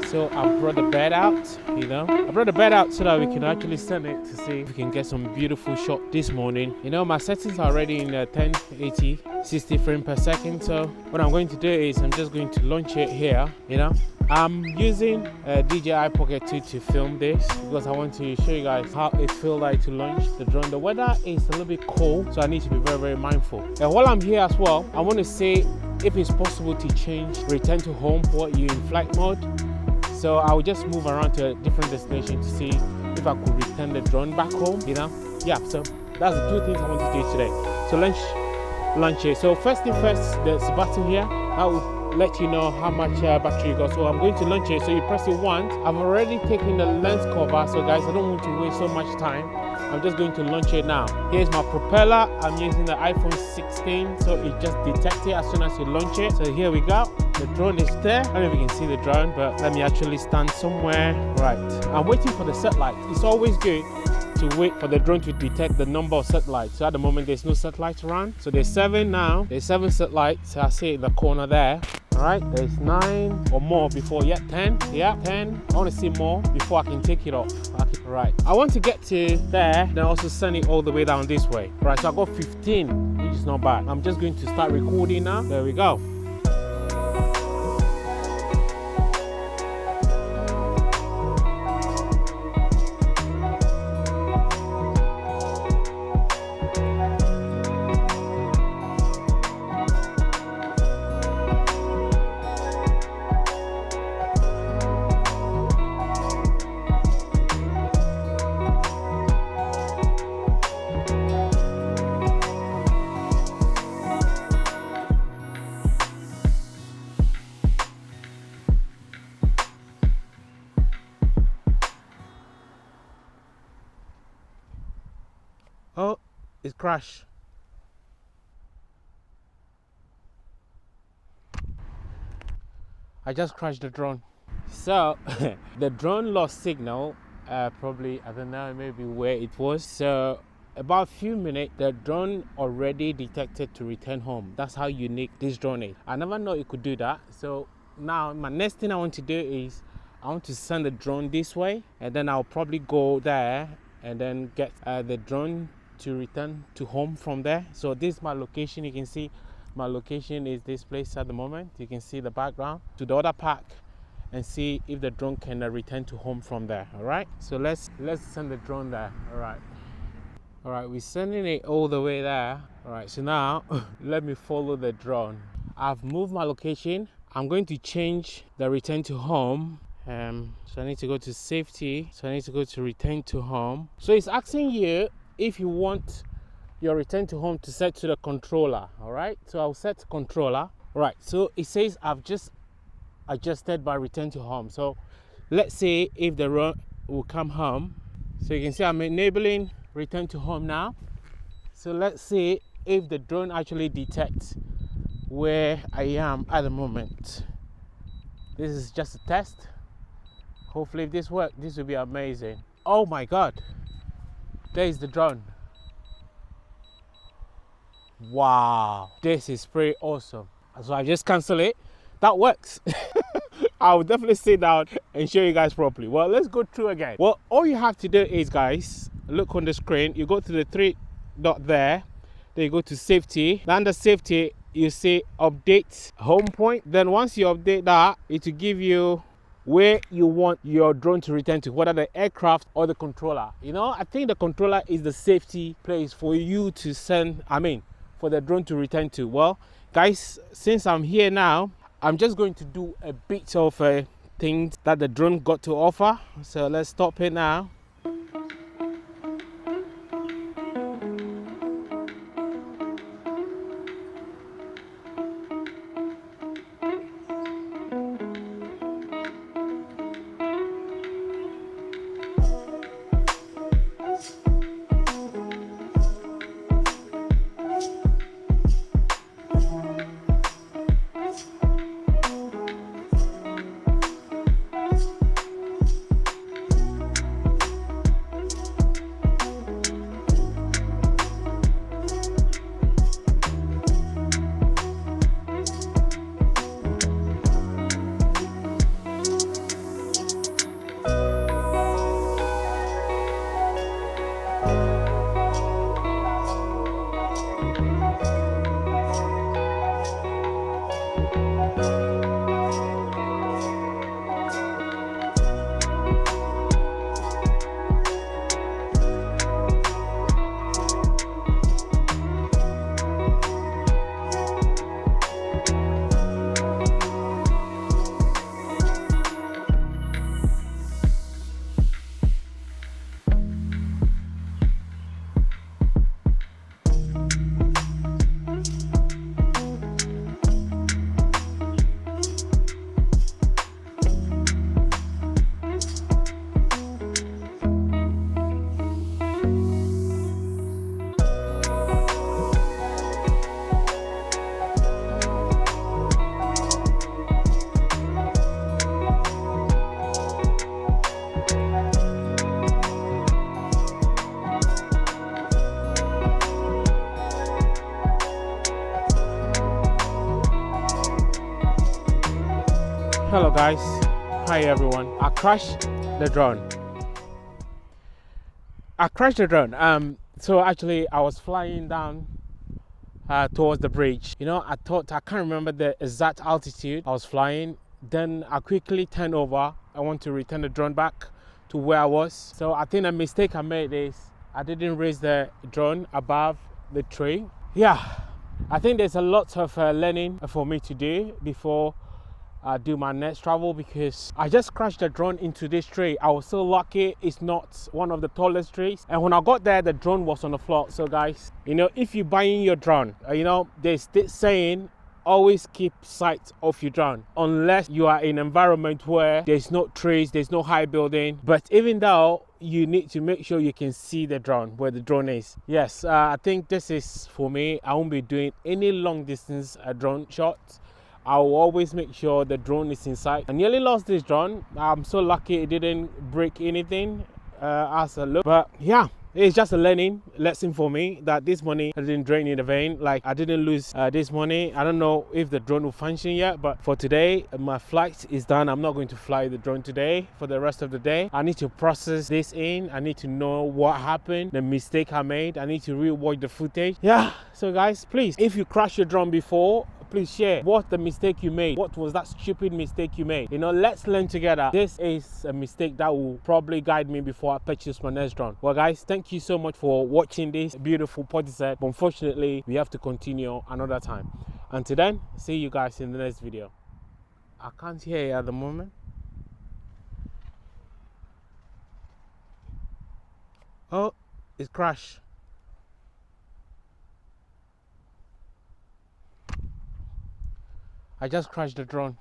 So I brought the bed out, you know. I brought the bed out so that we can actually send it to see if we can get some beautiful shot this morning. You know, my settings are already in 1080, 60 frames per second. So what I'm going to do is I'm just going to launch it here, you know. I'm using a DJI Pocket 2 to film this because I want to show you guys how it feels like to launch the drone. The weather is a little bit cold, so I need to be very, very mindful. And while I'm here as well, I want to say if it's possible to change return to home for you in flight mode. So I will just move around to a different destination to see if I could return the drone back home, you know. Yeah, so that's the two things I want to do today. So launch it. So first thing first, there's a button here that will let you know how much battery you got. So I'm going to launch it. So you press it once. I've already taken the lens cover, so guys, I don't want to waste so much time. I'm just going to launch it now. Here's my propeller. I'm using the iPhone 16, so it just detects it as soon as you launch it. So here we go. The drone is there. I don't know if you can see the drone, but let me actually stand somewhere. Right, I'm waiting for the satellite. It's always good to wait for the drone to detect the number of satellites. So at the moment there's no satellites around. So there's 7 now. There's 7 satellites. I see it in the corner there. All right, there's 9 or more before. Yeah, 10. Yeah, 10. I want to see more before I can take it off. Okay. Right, I want to get to there, then also send it all the way down this way. Right, so I got 15, which is not bad. I'm just going to start recording now. There we go. Oh, it crashed. I just crashed the drone. So the drone lost signal, probably, I don't know, maybe where it was. So about a few minutes, the drone already detected to return home. That's how unique this drone is. I never know it could do that. So now my next thing I want to do is I want to send the drone this way, and then I'll probably go there and then get the drone to return to home from there. So this is my location. You can see my location is this place at the moment. You can see the background to the other park and see if the drone can return to home from there. All right, so let's send the drone there. All right, we're sending it all the way there. All right, so now let me follow the drone. I've moved my location. I'm going to change the return to home. So I need to go to safety. So I need to go to return to home. So it's asking you if you want your return to home to set to the controller. All right, so I'll set controller. All right, so it says I've just adjusted my return to home. So let's see if the drone will come home. So you can see I'm enabling return to home now. So let's see if the drone actually detects where I am at the moment. This is just a test. Hopefully if this works, this will be amazing. Oh my God. There is the drone. Wow, this is pretty awesome. So I just cancel it. That works. I will definitely sit down and show you guys properly. Well, let's go through again. Well, all you have to do is, guys, look on the screen. You go to the 3 dot there. Then you go to safety. Then under safety, you see update home point. Then once you update that, it will give you where you want your drone to return to, whether the aircraft or the controller. You know, I think the controller is the safety place for you to send, for the drone to return to. Well, guys, since I'm here now, I'm just going to do a bit of things that the drone got to offer. So let's stop it now. Hello guys, hi everyone. I crashed the drone. So actually I was flying down towards the bridge. You know, I can't remember the exact altitude I was flying. Then I quickly turned over. I want to return the drone back to where I was. So I think the mistake I made is I didn't raise the drone above the tree. Yeah, I think there's a lot of learning for me to do before I do my next travel, because I just crashed the drone into this tree. I was so lucky it's not one of the tallest trees, and when I got there the drone was on the floor. So guys, you know, if you're buying your drone, you know, there's this saying, always keep sight of your drone, unless you are in an environment where there's no trees, there's no high building. But even though, you need to make sure you can see the drone, where the drone is. Yes, I think this is for me. I won't be doing any long distance drone shots. I will always make sure the drone is in sight. I nearly lost this drone. I'm so lucky it didn't break anything as a look. But yeah, it's just a learning lesson for me that this money I didn't drain in the vein. Like, I didn't lose this money. I don't know if the drone will function yet, but for today my flight is done. I'm not going to fly the drone today for the rest of the day. I need to process this in. I need to know what happened, the mistake I made. I need to re-watch the footage. Yeah, so guys, please, if you crashed your drone before, please share what the mistake you made. What was that stupid mistake you made? You know, let's learn together. This is a mistake that will probably guide me before I purchase my next drone. Well guys, thank you so much for watching this beautiful potty set, but unfortunately we have to continue another time. Until then, see you guys in the next video. I can't hear you at the moment. Oh, it crashed. I just crashed the drone.